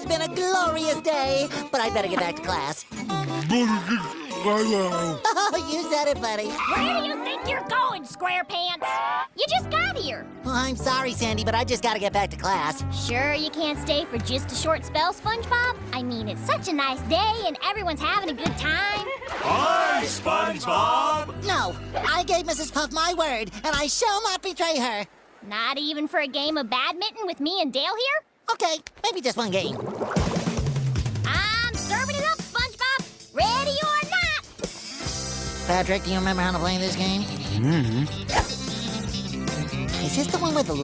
been a glorious day, but I better get back to class. Oh, you said it, buddy. Where do you think you're going, SquarePants? You just got here. Well, I'm sorry, Sandy, but I just gotta get back to class. Sure you can't stay for just a short spell, SpongeBob? I mean, it's such a nice day and everyone's having a good time. Hi, SpongeBob! No, I gave Mrs. Puff my word, and I shall not betray her. Not even for a game of badminton with me and Dale here? Okay, maybe just one game. I'm serving it up, SpongeBob. Ready or not. Patrick, do you remember how to play this game? Mm-hmm. Is this the one with the